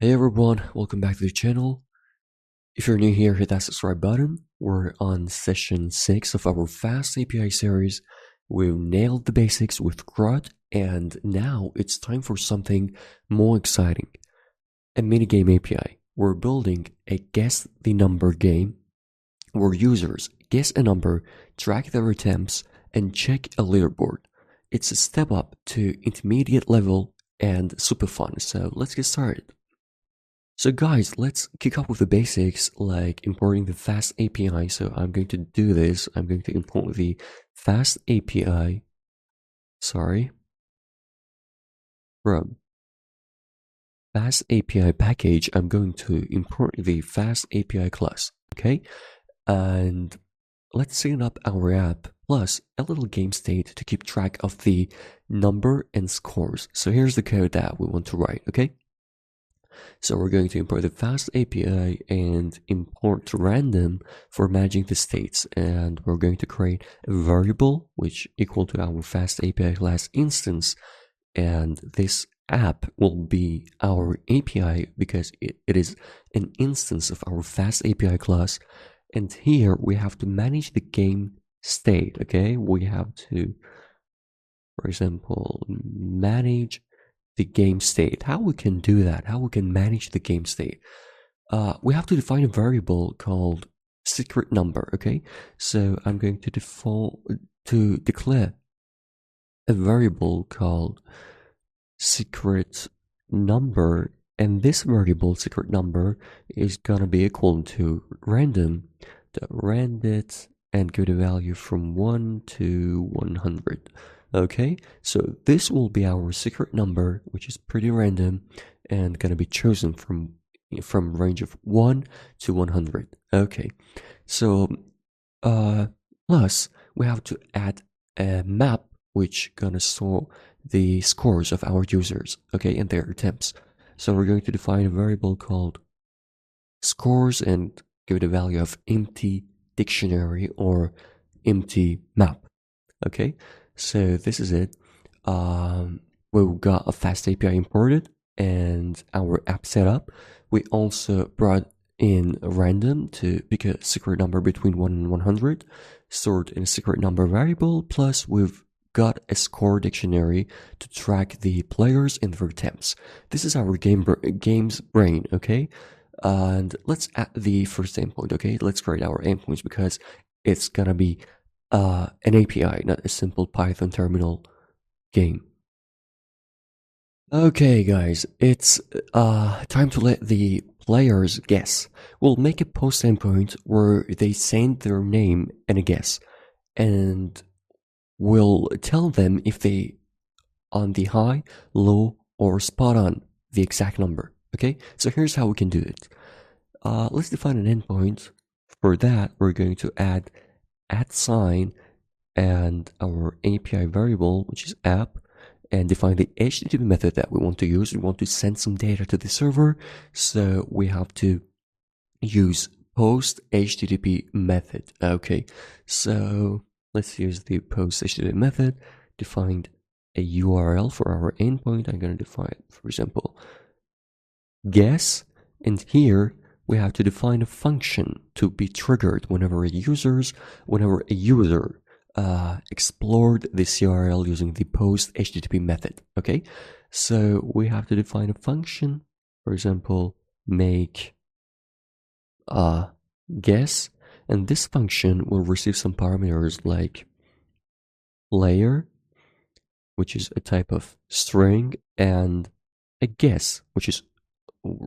Hey everyone, welcome back to the channel. If you're new here, hit that subscribe button. We're on session 6 of our FastAPI series. We've nailed the basics with CRUD, and now it's time for something more exciting. A minigame API. We're building a guess the number game where users guess a number, track their attempts, and check a leaderboard. It's a step up to intermediate level and super fun, so let's get started. So guys, let's kick off with the basics like importing the FastAPI. So I'm going to do this. I'm going to import the FastAPI, from FastAPI package. I'm going to import the FastAPI class, okay? And let's set up our app plus a little game state to keep track of the number and scores. So here's the code that we want to write, okay? So we're going to import the FastAPI and import random for managing the states. And we're going to create a variable which equal to our FastAPI class instance. And this app will be our API because it is an instance of our FastAPI class. And here we have to manage the game state, okay? We have to, for example, manage the game state. How we can do that? How we can manage the game state? We have to define a variable called secret number. Okay, so I'm going to declare a variable called secret number, and this variable secret number is gonna be equal to random.randit and give the value from 1 to 100. Okay, so this will be our secret number, which is pretty random and gonna be chosen from range of 1 to 100. Okay, so plus we have to add a map which gonna store the scores of our users, okay, and their attempts. So we're going to define a variable called scores and give it a value of empty dictionary or empty map. Okay, so this is it. We've got a FastAPI imported and our app setup. We also brought in a random to pick a secret number between 1 and 100, stored in a secret number variable, plus we've got a score dictionary to track the players and their attempts. This is our game's brain, okay? And let's add the first endpoint, okay? Let's create our endpoints because it's gonna be an API, not a simple Python terminal game. Okay, guys, it's time to let the players guess. We'll make a post endpoint where they send their name and a guess, and we'll tell them if they on the high, low, or spot on the exact number. Okay, so here's how we can do it. Let's define an endpoint. For that, we're going to add @sign and our API variable, which is app, and define the HTTP method that we want to use. We want to send some data to the server, so we have to use post HTTP method. Okay, so let's use the post HTTP method, defined a URL for our endpoint. I'm going to define, for example, guess, and here we have to define a function to be triggered whenever a user explored this URL using the post HTTP method. Okay, so we have to define a function, for example, make guess, and this function will receive some parameters like player, which is a type of string, and a guess, which is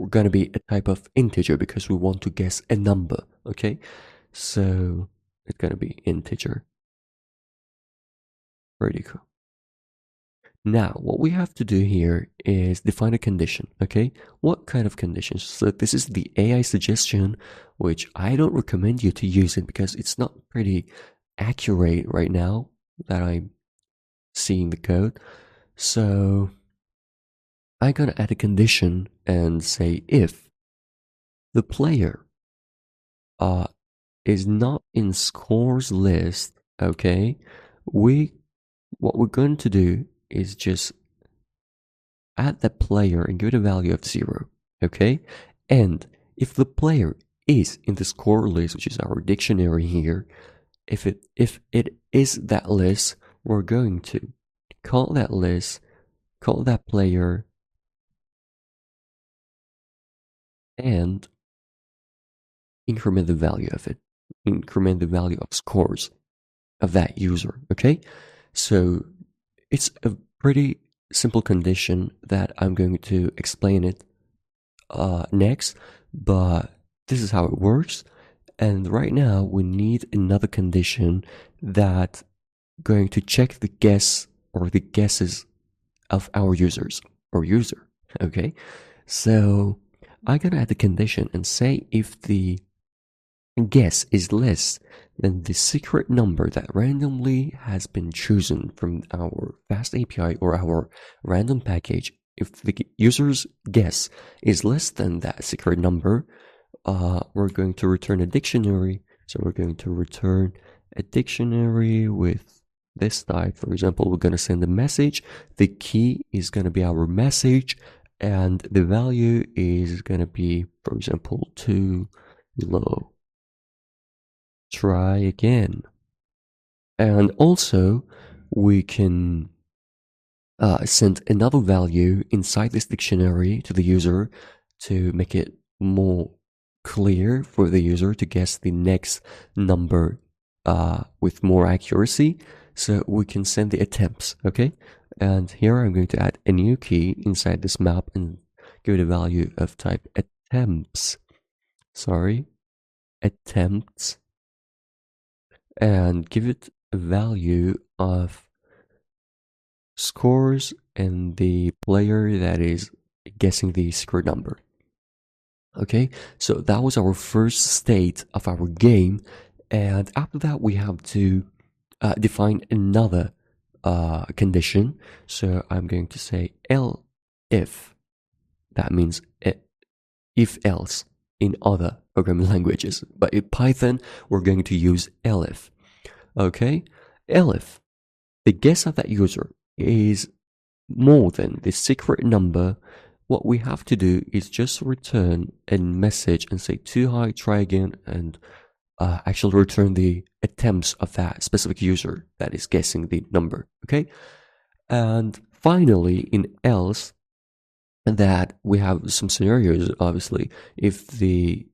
going to be a type of integer because we want to guess a number. Okay, so it's going to be integer. Pretty cool. Now, what we have to do here is define a condition, okay? What kind of conditions? So this is the AI suggestion, which I don't recommend you to use it because it's not pretty accurate right now that I'm seeing the code. So I'm gonna add a condition and say if the player is not in scores list, okay, what we're going to do is just add that player and give it a value of 0. Okay, and if the player is in the score list, which is our dictionary here, if it is that list, we're going to call that list, call that player, and increment the value of it, increment the value of scores of that user. Okay, so it's a pretty simple condition that I'm going to explain it next, but this is how it works. And right now we need another condition that going to check the guess or the guesses of our users or user. Okay, so I'm gonna add the condition and say if the guess is less than the secret number that randomly has been chosen from our FastAPI or our random package. If the user's guess is less than that secret number, we're going to return a dictionary. So we're going to return a dictionary with this type. For example, we're going to send a message. The key is going to be our message, and the value is going to be, for example, too low. Try again. And also, we can send another value inside this dictionary to the user to make it more clear for the user to guess the next number with more accuracy. So we can send the attempts, okay? And here I'm going to add a new key inside this map and give it a value of type attempts. Sorry, attempts. And give it a value of scores and the player that is guessing the secret number. Okay, so that was our first state of our game, and after that we have to define another condition. So I'm going to say if. That means if else in other programming languages, but in Python we're going to use elif. Okay, elif, the guess of that user is more than the secret number. What we have to do is just return a message and say too high, try again, and actually return the attempts of that specific user that is guessing the number. Okay, and finally in else, that we have some scenarios. Obviously, if the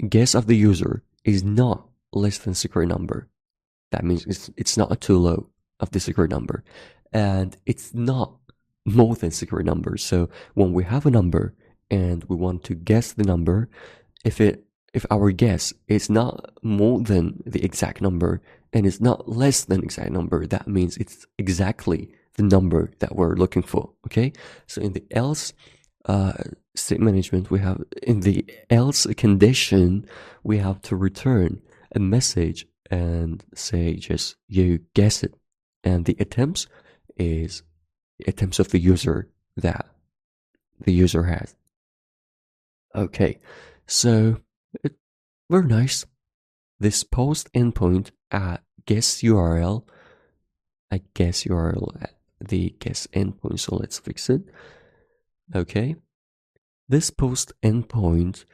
guess of the user is not less than secret number, that means it's not too low of the secret number, and it's not more than secret number. So when we have a number and we want to guess the number, if our guess is not more than the exact number and it's not less than exact number, that means it's exactly the number that we're looking for. Okay, so in the else state management, we have in the else condition, we have to return a message and say just you guess it, and the attempts is attempts of the user that the user has. Okay, so very nice. This post endpoint at guess URL, I guess URL at the guess endpoint. So let's fix it. Okay, this post endpoint,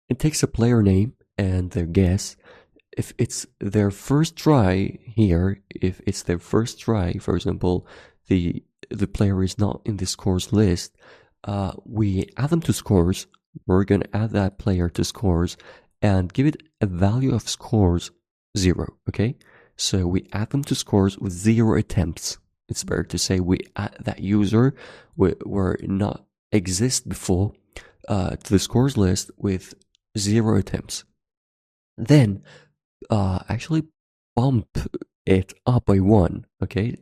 it takes a player name and their guess. If it's their first try here, if it's their first try, for example, the player is not in the scores list, we add them to scores. We're going to add that player to scores and give it a value of scores 0, okay? So we add them to scores with 0 attempts. It's better to say we add that user were not exist before to the scores list with 0 attempts. Then actually bump it up by 1, okay?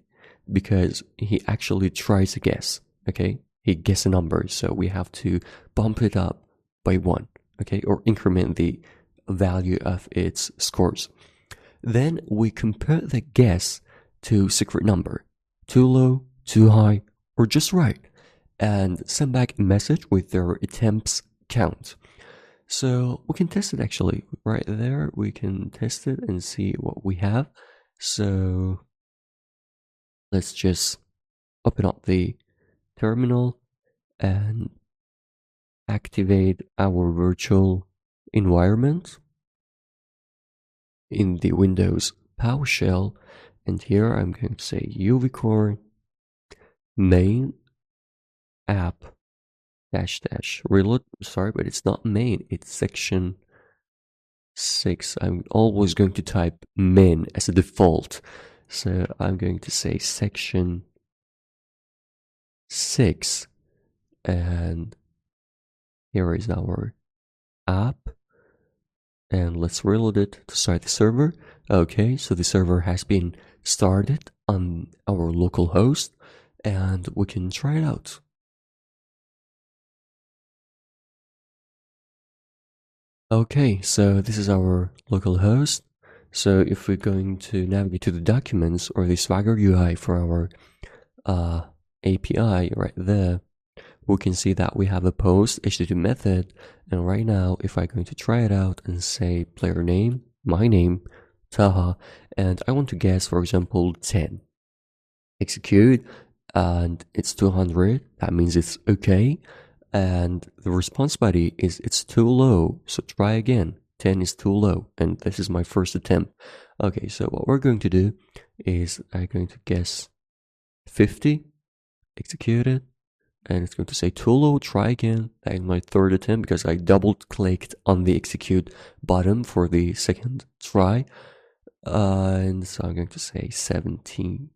Because he actually tries a guess, okay? He guesses a number, so we have to bump it up by 1, okay? Or increment the value of its scores. Then we compare the guess to secret number, too low, too high, or just right, and send back a message with their attempts count. So we can test it actually. Right there, we can test it and see what we have. So let's just open up the terminal and activate our virtual environment in the Windows PowerShell, and here I'm going to say uvicore main app dash dash reload. Sorry, but it's not main, it's section 6. I'm always going to type min as a default, so I'm going to say section 6, and here is our app, and let's reload it to start the server. Okay, so the server has been started on our local host, and we can try it out. Okay, so this is our local host. So if we're going to navigate to the documents or the Swagger UI for our API right there, we can see that we have a post HTTP method. And right now, if I'm going to try it out and say player name, my name, Taha, and I want to guess, for example, 10. Execute, and it's 200. That means it's okay. And the response body is it's too low, so try again. 10 is too low, and this is my first attempt. Okay, so what we're going to do is I'm going to guess 50, execute it, and it's going to say too low, try again. That is my third attempt because I double clicked on the execute button for the second try. And so I'm going to say 17.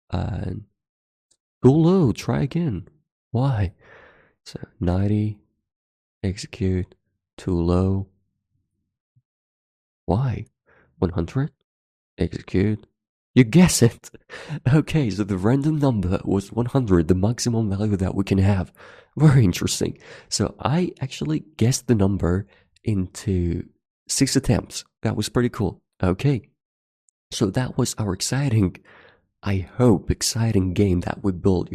And too low, try again. Why? So 90, execute, too low. Why? 100, execute. You guess it! Okay, so the random number was 100, the maximum value that we can have. Very interesting. So I actually guessed the number into 6 attempts. That was pretty cool. Okay, so that was our exciting, I hope, exciting game that we built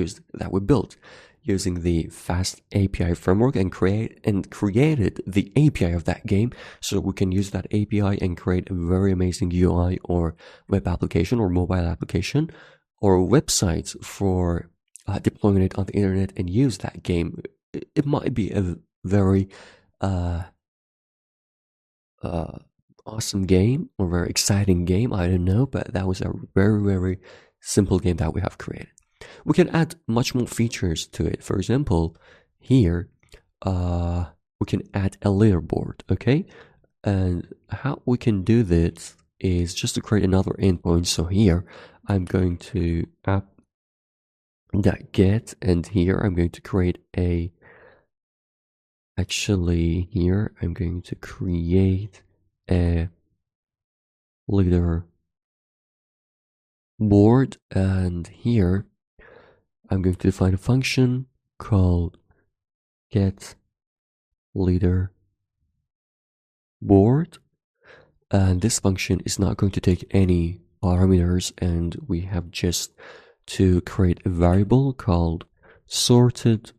using the FastAPI framework and created the API of that game, so we can use that API and create a very amazing UI or web application or mobile application or websites for deploying it on the internet and use that game. It might be a very awesome game or very exciting game, I don't know, but that was a very, very simple game that we have created. We can add much more features to it. For example, here we can add a leaderboard, okay? And how we can do this is just to create another endpoint. So here I'm going to app.get, and here I'm going to create a here I'm going to create a leader board, and here I'm going to define a function called get leader board, and this function is not going to take any parameters, and we have just to create a variable called sorted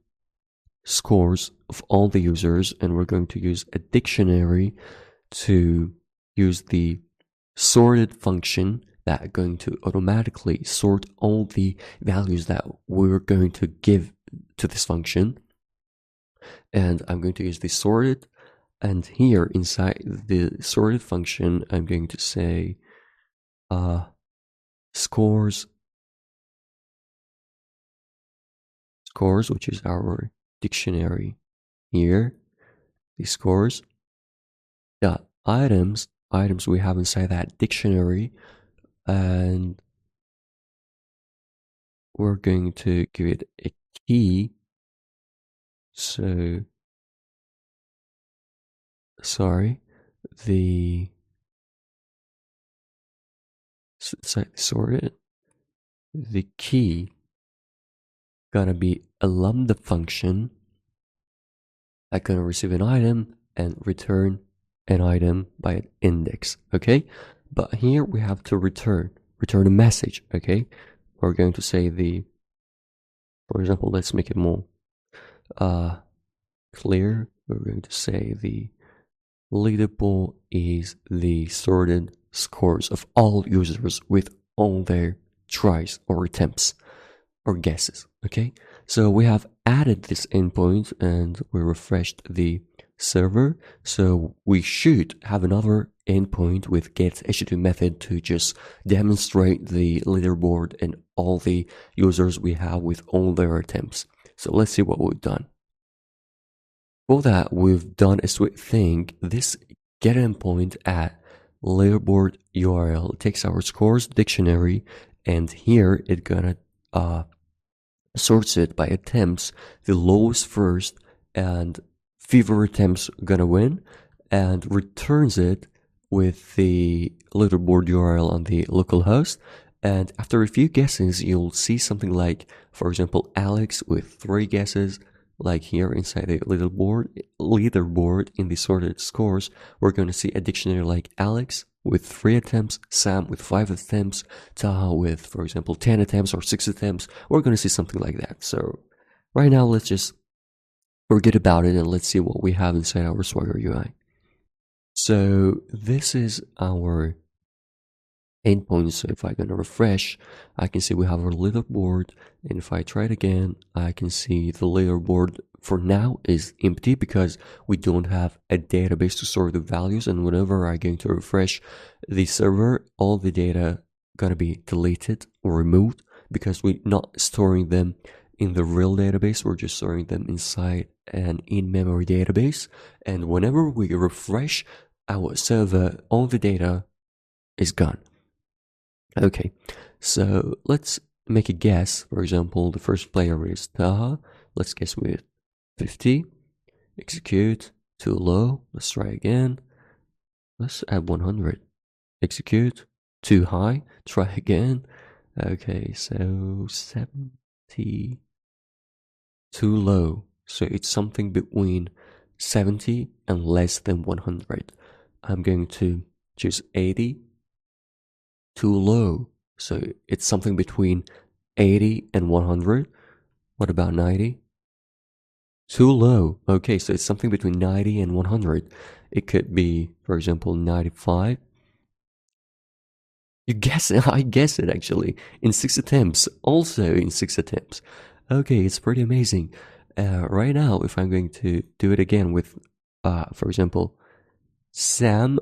scores of all the users, and we're going to use a dictionary to use the sorted function that are going to automatically sort all the values that we're going to give to this function. And I'm going to use the sorted, and here inside the sorted function I'm going to say scores, which is our dictionary here, the scores dot items we have inside that dictionary, and we're going to give it a key. So sorry, the sorted, the key gonna be a lambda function that's gonna receive an item and return an item by an index, okay? But here we have to return a message, okay? We're going to say for example, let's make it more clear. We're going to say the leaderboard is the sorted scores of all users with all their tries or attempts. or guesses. Okay, so we have added this endpoint and we refreshed the server, so we should have another endpoint with getHttp method to just demonstrate the leaderboard and all the users we have with all their attempts. So let's see what we've done. For that, we've done a sweet thing. This get endpoint at leaderboard URL takes our scores dictionary, and here it's gonna sorts it by attempts, the lowest first, and fewer attempts gonna win, and returns it with the leaderboard URL on the local host. And after a few guesses, you'll see something like, for example, Alex with 3 guesses. Like here inside the leaderboard in the sorted scores, we're going to see a dictionary like Alex with 3 attempts, Sam with 5 attempts, Taha with, for example, 10 attempts or 6 attempts. We're going to see something like that. So right now, let's just forget about it and let's see what we have inside our Swagger UI. So this is our endpoint. So if I'm going to refresh, I can see we have our leaderboard, and if I try it again, I can see the leaderboard for now is empty because we don't have a database to store the values, and whenever I'm going to refresh the server, all the data gonna be deleted or removed because we're not storing them in the real database, we're just storing them inside an in-memory database, and whenever we refresh our server, all the data is gone. Okay, so let's make a guess. For example, the first player is Taha. Let's guess with 50. Execute. Too low. Let's try again. Let's add 100. Execute. Too high. Try again. Okay, so 70. Too low. So it's something between 70 and less than 100. I'm going to choose 80. Too low. So it's something between 80 and 100. What about 90? Too low. Okay, so it's something between 90 and 100. It could be, for example, 95. You guess it. I guess it actually. In 6 attempts. Also in 6 attempts. Okay, it's pretty amazing. Right now, if I'm going to do it again with, for example, Sam.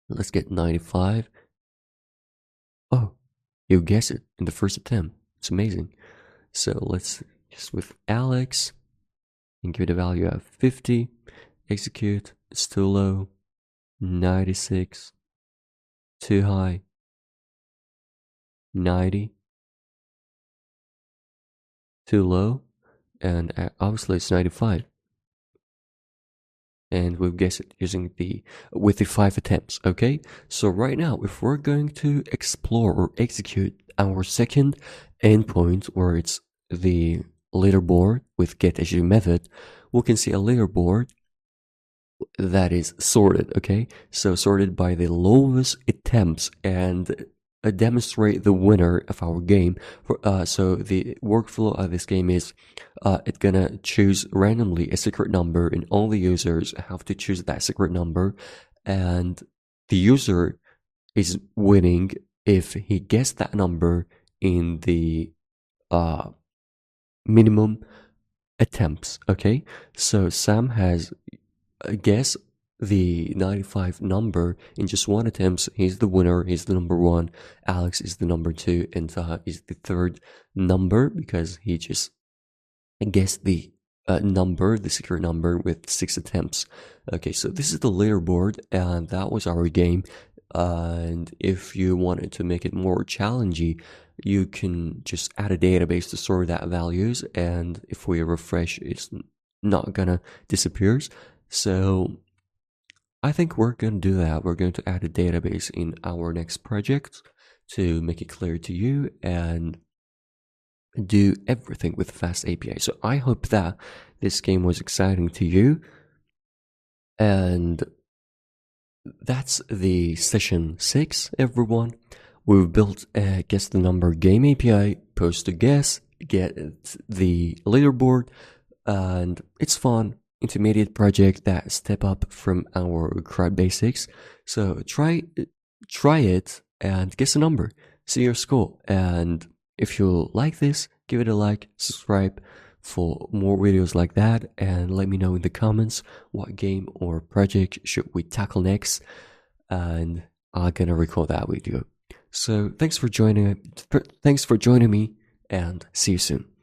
Let's get 95. Oh, you guess it in the first attempt. It's amazing. So let's just with Alex and give it a value of 50. Execute. It's too low. 96. Too high. 90. Too low. And obviously it's 95. And we'll guess it using with the 5 attempts, okay? So right now, if we're going to explore or execute our second endpoint, where it's the leaderboard with getHttp method, we can see a leaderboard that is sorted, okay? So sorted by the lowest attempts and demonstrate the winner of our game. So the workflow of this game is it's gonna choose randomly a secret number, and all the users have to choose that secret number, and the user is winning if he guessed that number in the minimum attempts. Okay, so Sam has guessed the 95 number in just 1 attempt. He's the winner, he's the number 1. Alex is the number 2, and Taha is the 3rd number because he just guessed the number, the secret number, with 6 attempts. Okay, so this is the leaderboard, and that was our game. And if you wanted to make it more challenging, you can just add a database to store that values, and if we refresh, it's not gonna disappear. So I think we're going to do that. We're going to add a database in our next project to make it clear to you and do everything with FastAPI. So I hope that this game was exciting to you. And that's the session 6, everyone. We've built a guess the number game API, post to guess, get the leaderboard, and it's fun. Intermediate project that step up from our CRUD basics. So try it and guess a number, see your score, and if you like this, give it a like, subscribe for more videos like that, and let me know in the comments what game or project should we tackle next, and I'm gonna record that video. So thanks for joining me, and see you soon.